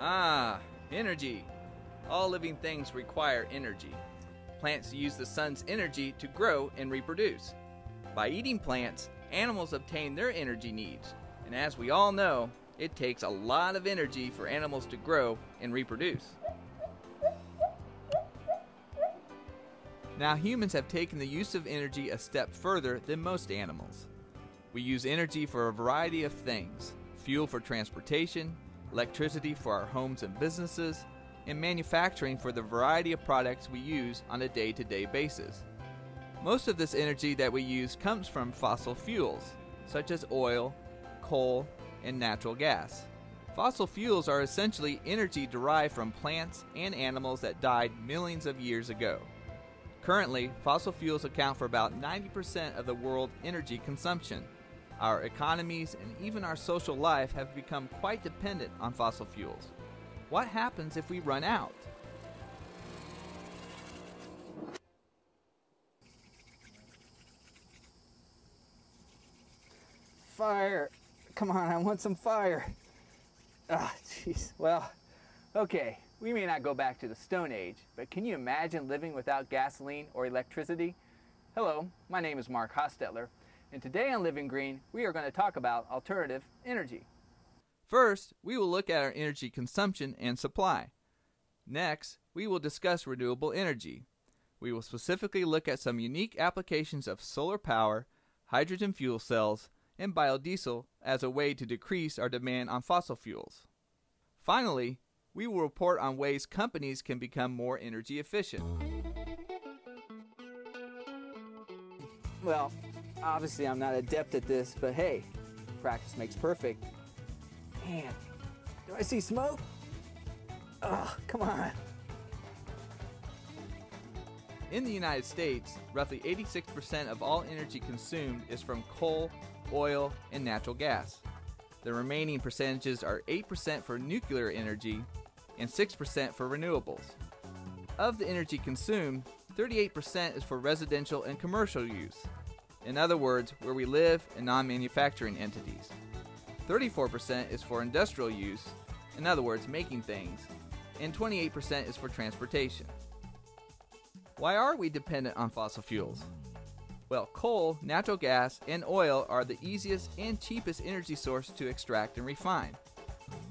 Ah, energy. All living things require energy. Plants use the sun's energy to grow and reproduce. By eating plants, animals obtain their energy needs. And as we all know, it takes a lot of energy for animals to grow and reproduce. Now humans have taken the use of energy a step further than most animals. We use energy for a variety of things: fuel for transportation, electricity for our homes and businesses, and manufacturing for the variety of products we use on a day-to-day basis. Most of this energy that we use comes from fossil fuels, such as oil, coal, and natural gas. Fossil fuels are essentially energy derived from plants and animals that died millions of years ago. Currently, fossil fuels account for about 90% of the world energy consumption. Our economies and even our social life have become quite dependent on fossil fuels. What happens if we run out? Fire! Come on, I want some fire. Ah, jeez. Well, okay, we may not go back to the Stone Age, but can you imagine living without gasoline or electricity? Hello, my name is Mark Hostetler, and today on Living Green, we are going to talk about alternative energy. First, we will look at our energy consumption and supply. Next, we will discuss renewable energy. We will specifically look at some unique applications of solar power, hydrogen fuel cells, and biodiesel as a way to decrease our demand on fossil fuels. Finally, we will report on ways companies can become more energy efficient. Well, obviously I'm not adept at this, but hey, practice makes perfect. Man, do I see smoke? Oh, come on. In the United States, roughly 86% of all energy consumed is from coal, oil, and natural gas. The remaining percentages are 8% for nuclear energy and 6% for renewables. Of the energy consumed, 38% is for residential and commercial use. In other words, where we live and non-manufacturing entities. 34% is for industrial use, in other words, making things, and 28% is for transportation. Why are we dependent on fossil fuels? Well, coal, natural gas, and oil are the easiest and cheapest energy source to extract and refine.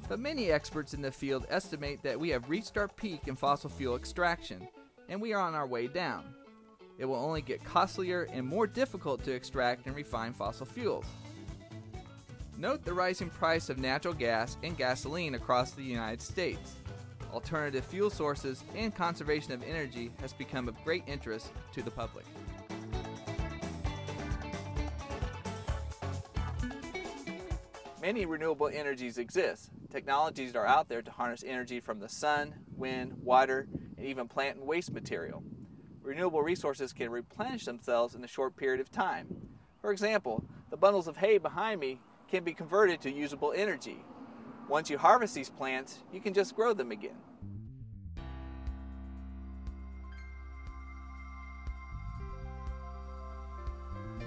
But many experts in the field estimate that we have reached our peak in fossil fuel extraction, and we are on our way down. It will only get costlier and more difficult to extract and refine fossil fuels. Note the rising price of natural gas and gasoline across the United States. Alternative fuel sources and conservation of energy has become of great interest to the public. Many renewable energies exist. Technologies are out there to harness energy from the sun, wind, water, and even plant and waste material. Renewable resources can replenish themselves in a short period of time. For example, the bundles of hay behind me can be converted to usable energy. Once you harvest these plants, you can just grow them again.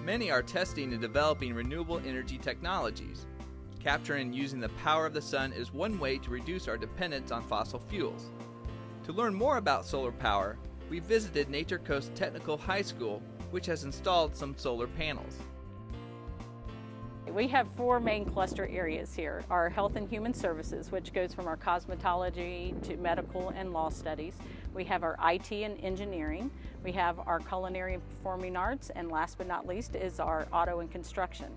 Many are testing and developing renewable energy technologies. Capturing and using the power of the sun is one way to reduce our dependence on fossil fuels. To learn more about solar power, we visited Nature Coast Technical High School, which has installed some solar panels. We have four main cluster areas here. Our health and human services, which goes from our cosmetology to medical and law studies. We have our IT and engineering. We have our culinary and performing arts, and last but not least is our auto and construction.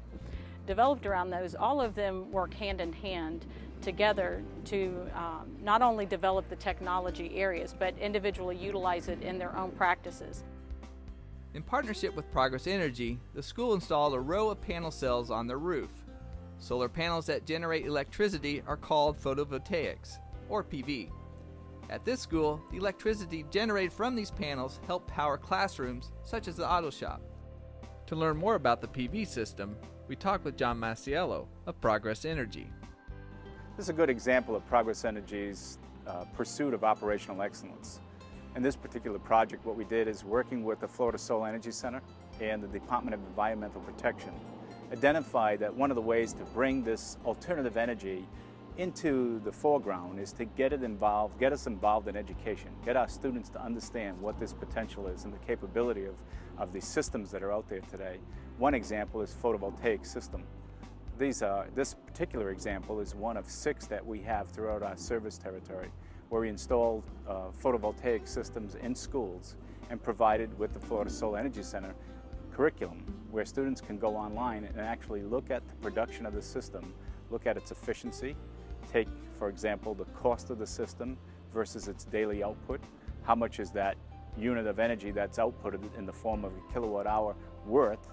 Developed around those, all of them work hand in hand together to not only develop the technology areas, but individually utilize it in their own practices. In partnership with Progress Energy, the school installed a row of panel cells on their roof. Solar panels that generate electricity are called photovoltaics, or PV. At this school, the electricity generated from these panels help power classrooms such as the auto shop. To learn more about the PV system, we talked with John Masiello of Progress Energy. This is a good example of Progress Energy's pursuit of operational excellence. In this particular project, what we did is working with the Florida Solar Energy Center and the Department of Environmental Protection, identified that one of the ways to bring this alternative energy into the foreground is to get us involved in education, get our students to understand what this potential is and the capability of the systems that are out there today. One example is photovoltaic system. This particular example is one of 6 that we have throughout our service territory, where we installed photovoltaic systems in schools and provided with the Florida Solar Energy Center curriculum, where students can go online and actually look at the production of the system, look at its efficiency, take, for example, the cost of the system versus its daily output. How much is that unit of energy that's outputted in the form of a kilowatt hour worth?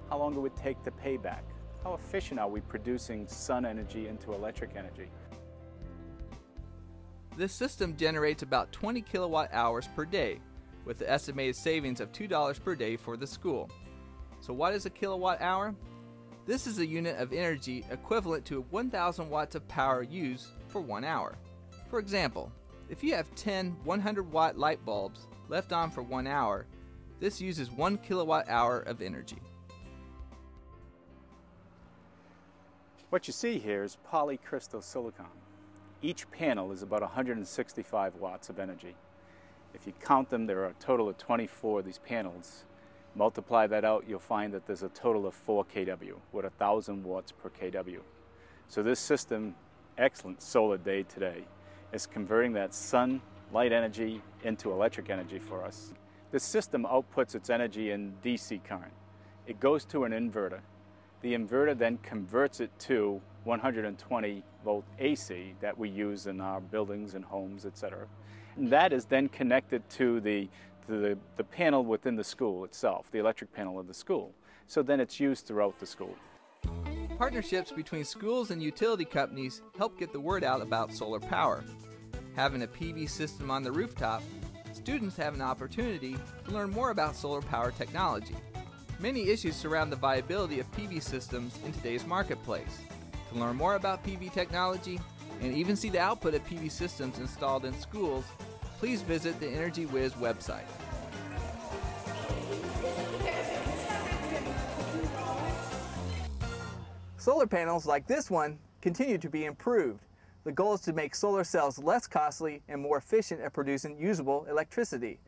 How long it would take to pay back? How efficient are we producing sun energy into electric energy? This system generates about 20 kilowatt hours per day, with the estimated savings of $2 per day for the school. So what is a kilowatt hour? This is a unit of energy equivalent to 1,000 watts of power used for 1 hour. For example, if you have 10 100-watt light bulbs left on for 1 hour, this uses 1 kilowatt hour of energy. What you see here is polycrystal silicon. Each panel is about 165 watts of energy. If you count them, there are a total of 24 of these panels. Multiply that out, you'll find that there's a total of 4 kW, with 1,000 watts per kW. So this system, excellent solar day today, is converting that sunlight energy into electric energy for us. This system outputs its energy in DC current. It goes to an inverter. The inverter then converts it to 120 volt AC that we use in our buildings and homes, etc. And that is then connected to the panel within the school itself, the electric panel of the school. So then it's used throughout the school. Partnerships between schools and utility companies help get the word out about solar power. Having a PV system on the rooftop, students have an opportunity to learn more about solar power technology. Many issues surround the viability of PV systems in today's marketplace. To learn more about PV technology and even see the output of PV systems installed in schools, please visit the EnergyWiz website. Solar panels like this one continue to be improved. The goal is to make solar cells less costly and more efficient at producing usable electricity.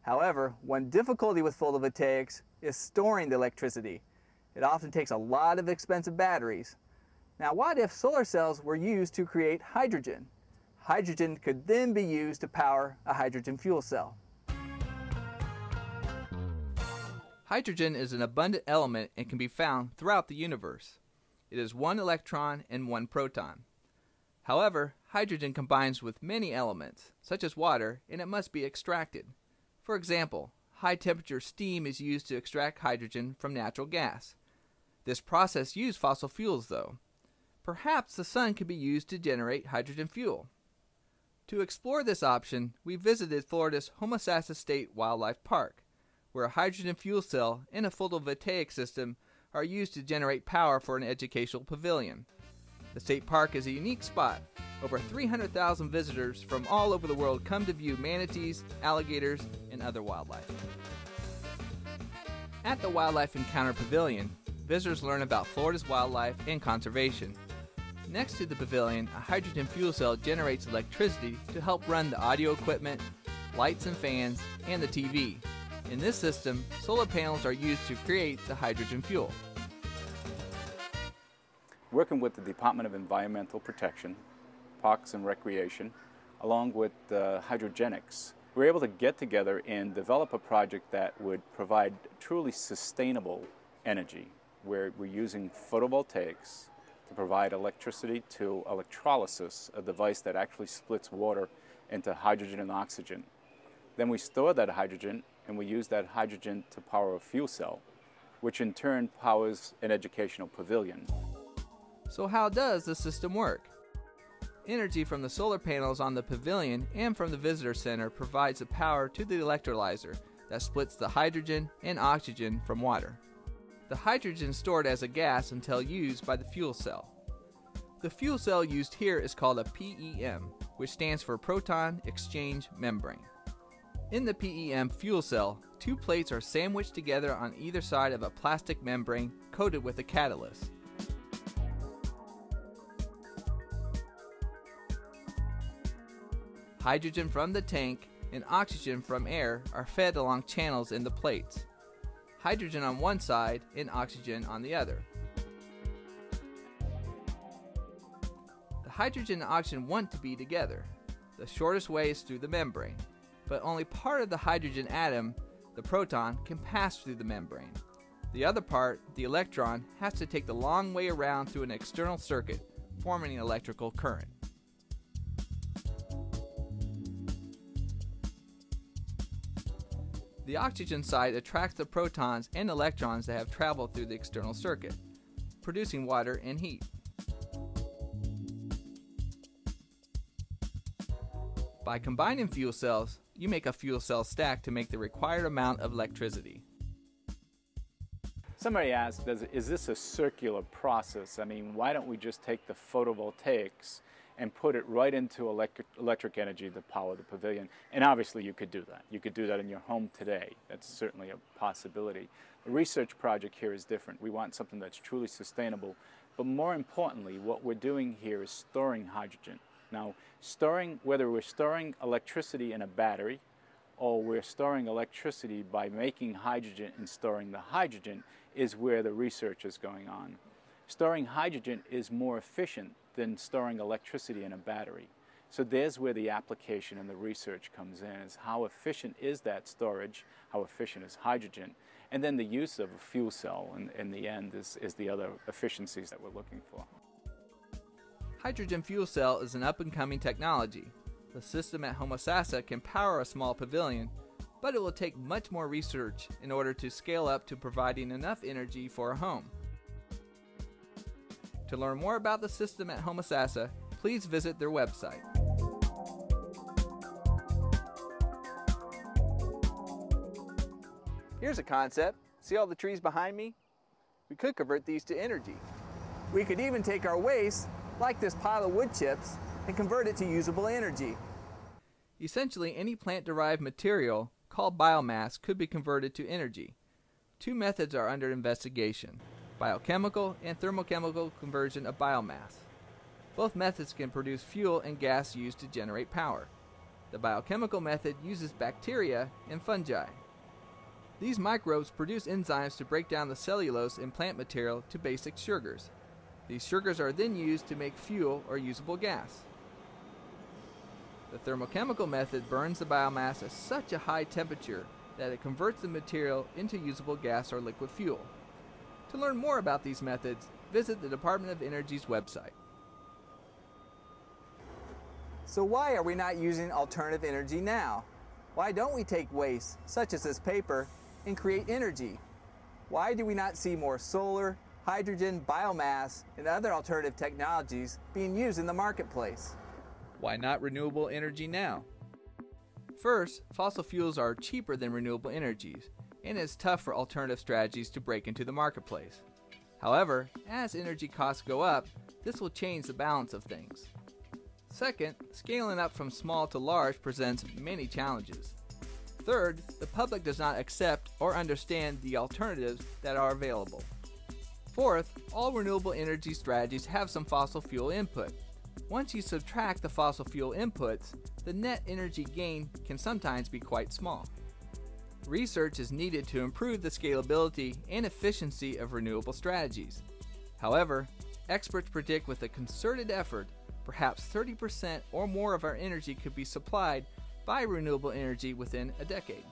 However, one difficulty with photovoltaics is storing the electricity. It often takes a lot of expensive batteries. Now, what if solar cells were used to create hydrogen? Hydrogen could then be used to power a hydrogen fuel cell. Hydrogen is an abundant element and can be found throughout the universe. It is 1 electron and 1 proton. However, hydrogen combines with many elements, such as water, and it must be extracted. For example, high-temperature steam is used to extract hydrogen from natural gas. This process uses fossil fuels, though. Perhaps the sun could be used to generate hydrogen fuel. To explore this option, we visited Florida's Homosassa State Wildlife Park, where a hydrogen fuel cell and a photovoltaic system are used to generate power for an educational pavilion. The state park is a unique spot. Over 300,000 visitors from all over the world come to view manatees, alligators, and other wildlife. At the Wildlife Encounter Pavilion, visitors learn about Florida's wildlife and conservation. Next to the pavilion, a hydrogen fuel cell generates electricity to help run the audio equipment, lights and fans, and the TV. In this system, solar panels are used to create the hydrogen fuel. Working with the Department of Environmental Protection, Parks and Recreation, along with hydrogenics, we're able to get together and develop a project that would provide truly sustainable energy, where we're using photovoltaics to provide electricity to electrolysis, a device that actually splits water into hydrogen and oxygen. Then we store that hydrogen, and we use that hydrogen to power a fuel cell, which in turn powers an educational pavilion. So how does the system work? Energy from the solar panels on the pavilion and from the visitor center provides the power to the electrolyzer that splits the hydrogen and oxygen from water. The hydrogen is stored as a gas until used by the fuel cell. The fuel cell used here is called a PEM, which stands for Proton Exchange Membrane. In the PEM fuel cell, 2 plates are sandwiched together on either side of a plastic membrane coated with a catalyst. Hydrogen from the tank and oxygen from air are fed along channels in the plates. Hydrogen on one side and oxygen on the other. The hydrogen and oxygen want to be together. The shortest way is through the membrane, but only part of the hydrogen atom, the proton, can pass through the membrane. The other part, the electron, has to take the long way around through an external circuit, forming an electrical current. The oxygen side attracts the protons and electrons that have traveled through the external circuit, producing water and heat. By combining fuel cells, you make a fuel cell stack to make the required amount of electricity. Somebody asked, is this a circular process? I mean, why don't we just take the photovoltaics and put it right into electric energy to power the pavilion? And obviously you could do that. You could do that in your home today. That's certainly a possibility. The research project here is different. We want something that's truly sustainable. But more importantly, what we're doing here is storing hydrogen. Now, whether we're storing electricity in a battery or we're storing electricity by making hydrogen and storing the hydrogen is where the research is going on. Storing hydrogen is more efficient than storing electricity in a battery. So there's where the application and the research comes in, is how efficient is that storage, how efficient is hydrogen, and then the use of a fuel cell in the end is the other efficiencies that we're looking for. Hydrogen fuel cell is an up-and-coming technology. The system at Hostetler can power a small pavilion, but it will take much more research in order to scale up to providing enough energy for a home. To learn more about the system at Hostetler, please visit their website. Here's a concept. See all the trees behind me? We could convert these to energy. We could even take our waste, like this pile of wood chips, and convert it to usable energy. Essentially, any plant-derived material called biomass could be converted to energy. Two methods are under investigation: biochemical and thermochemical conversion of biomass. Both methods can produce fuel and gas used to generate power. The biochemical method uses bacteria and fungi. These microbes produce enzymes to break down the cellulose in plant material to basic sugars. These sugars are then used to make fuel or usable gas. The thermochemical method burns the biomass at such a high temperature that it converts the material into usable gas or liquid fuel. To learn more about these methods, visit the Department of Energy's website. So why are we not using alternative energy now? Why don't we take waste, such as this paper, and create energy? Why do we not see more solar, hydrogen, biomass, and other alternative technologies being used in the marketplace? Why not renewable energy now? First, fossil fuels are cheaper than renewable energies, and it's tough for alternative strategies to break into the marketplace. However, as energy costs go up, this will change the balance of things. Second, scaling up from small to large presents many challenges. Third, the public does not accept or understand the alternatives that are available. Fourth, all renewable energy strategies have some fossil fuel input. Once you subtract the fossil fuel inputs, the net energy gain can sometimes be quite small. Research is needed to improve the scalability and efficiency of renewable strategies. However, experts predict with a concerted effort, perhaps 30% or more of our energy could be supplied by renewable energy within a decade.